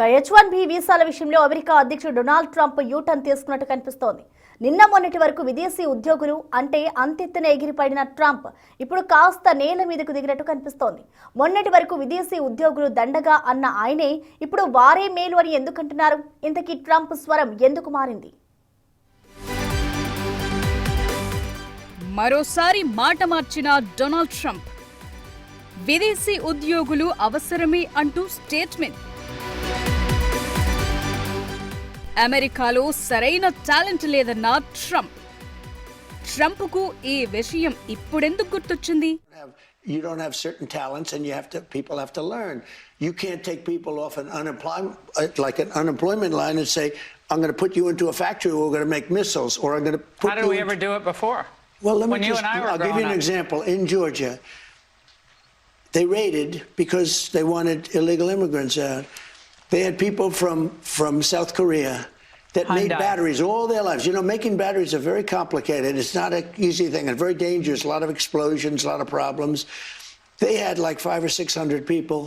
H1B వీసాల విషయంలో America అధ్యక్షుడు Donald Trump U turn తీసుకున్నట్టు కనిపిస్తోంది. నిన్న మొన్నటి వరకు విదేశీ ఉద్యోగులు అంటే అంతెత్తున ఎగిరిపడిన ట్రంప్ ఇప్పుడు కాస్త నేల మీదకు దిగినట్టు కనిపిస్తోంది. మొన్నటి వరకు విదేశీ ఉద్యోగులు దండగా అన్న ఆయనే ఇప్పుడు వారే మేలు అని ఎందుకంటున్నారు? ఇంతకీ ట్రంప్ స్వరం ఎందుకు మారింది? మరోసారి మాట మార్చిన డొనాల్డ్ ట్రంప్ విదేశీ ఉద్యోగులు అవసరమే అంటూ స్టేట్మెంట్. అమెరికాలో సరైన టాలెంట్ లేదన్న ట్రంప్కు ఈ విషయం ఇప్పుడెందుకు గుర్తొచ్చింది? You don't have certain talents and people have to learn. You can't take people off an unemployment line and say, I'm going to put you into a factory where we're going to make missiles, or I'm going to put you. How did we ever do it before? Well, I'll give you an example. In Georgia, they raided because they wanted illegal immigrants out. They had people from South Korea that made batteries all their lives. You know, making batteries are very complicated. It's not an easy thing. It's very dangerous. A lot of explosions, a lot of problems. They had like 500 or 600 people,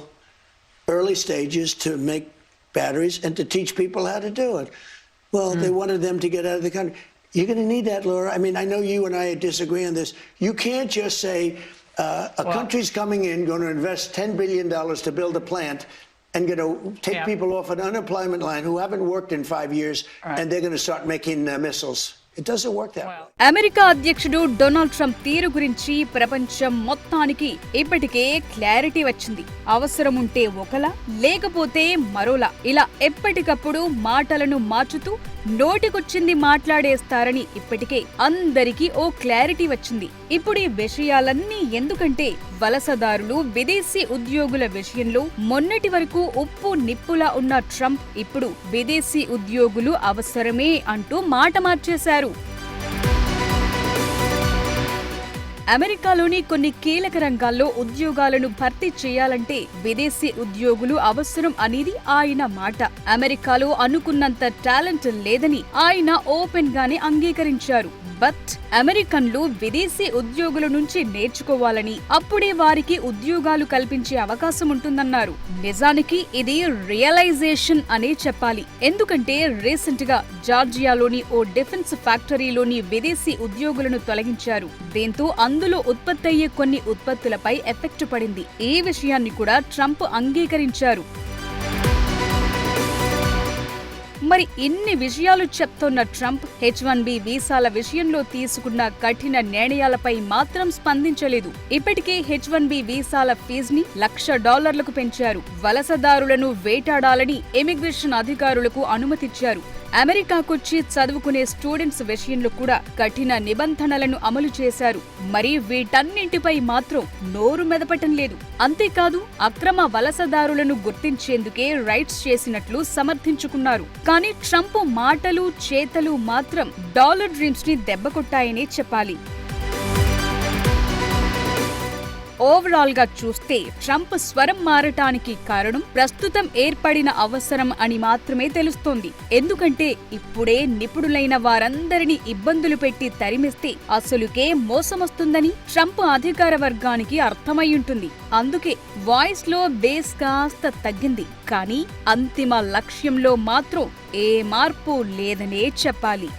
early stages, to make batteries and to teach people how to do it. Well, they wanted them to get out of the country. You're going to need that, Laura. I mean, I know you and I disagree on this. You can't just say country's coming in, going to invest $10 billion to build a plant, and going to take people off an unemployment line who haven't worked in 5 years, and they're going to start making missiles. It doesn't work that way. America అధ్యక్షుడు Donald Trump తీరు గురించి ప్రపంచం మొత్తానికి ఇప్పటికే clarity వచ్చింది. అవసరం ఉంటే ఒకలా, లేకపోతే మరోలా, ఇలా ఎప్పటికప్పుడు మాటలను మార్చుతూ నోటికొచ్చింది మాట్లాడేస్తారని ఇప్పటికే అందరికీ ఓ క్లారిటీ వచ్చింది. ఇప్పుడు ఈ విషయాలన్నీ ఎందుకంటే వలసదారులు, విదేశీ ఉద్యోగుల విషయంలో మొన్నటి వరకు ఉప్పు నిప్పులా ఉన్న ట్రంప్ ఇప్పుడు విదేశీ ఉద్యోగులు అవసరమే అంటూ మాట మార్చేశారు. అమెరికాలోని కొన్ని కీలక రంగాల్లో ఉద్యోగాలను భర్తీ చేయాలంటే విదేశీ ఉద్యోగులు అవసరం అనేది ఆయన మాట. అమెరికాలో అనుకున్నంత టాలెంట్ లేదని ఆయన ఓపెన్ గానే అంగీకరించారు. బట్ అమెరికన్లు విదేశీ ఉద్యోగుల నుంచి నేర్చుకోవాలని, అప్పుడే వారికి ఉద్యోగాలు కల్పించే అవకాశం ఉంటుందన్నారు. నిజానికి ఇది రియలైజేషన్ అనే చెప్పాలి. ఎందుకంటే రీసెంట్ గా జార్జియాలోని ఓ డిఫెన్స్ ఫ్యాక్టరీలోని విదేశీ ఉద్యోగులను తొలగించారు. దీంతో అందులో ఉత్పత్తయ్యే కొన్ని ఉత్పత్తులపై ఎఫెక్ట్ పడింది. ఈ విషయాన్ని కూడా ట్రంప్ అంగీకరించారు. మరి ఇన్ని విషయాలు చెప్తున్న ట్రంప్ H1B వీసాల విషయంలో తీసుకున్న కఠిన నిర్ణయాలపై మాత్రం స్పందించలేదు. ఇప్పటికే H1B వీసాల ఫీజుని $1,00,000 పెంచారు. వలసదారులను వేటాడాలని ఇమిగ్రేషన్ అధికారులకు అనుమతిచ్చారు. అమెరికాకొచ్చి చదువుకునే స్టూడెంట్స్ విషయంలో కూడా కఠిన నిబంధనలను అమలు చేశారు. మరి వీటన్నింటిపై మాత్రం నోరు మెదపటం లేదు. అంతేకాదు అక్రమ వలసదారులను గుర్తించేందుకే రైట్స్ చేసినట్లు సమర్థించుకున్నారు. కానీ ట్రంప్ మాటలు, చేతలు మాత్రం డాలర్ డ్రీమ్స్ ని దెబ్బకొట్టాయనే చెప్పాలి. ఓవరాల్ గా చూస్తే ట్రంప్ స్వరం మారటానికి కారణం ప్రస్తుతం ఏర్పడిన అవసరం అని మాత్రమే తెలుస్తోంది. ఎందుకంటే ఇప్పుడే నిపుణులైన వారందరినీ ఇబ్బందులు పెట్టి తరిమిస్తే అసలుకే మోసమొస్తుందని ట్రంప్ అధికార వర్గానికి అర్థమయ్యుంటుంది. అందుకే వాయిస్ లో బేస్ కాస్త తగ్గింది. కానీ అంతిమ లక్ష్యంలో మాత్రం ఏ మార్పు లేదనే చెప్పాలి.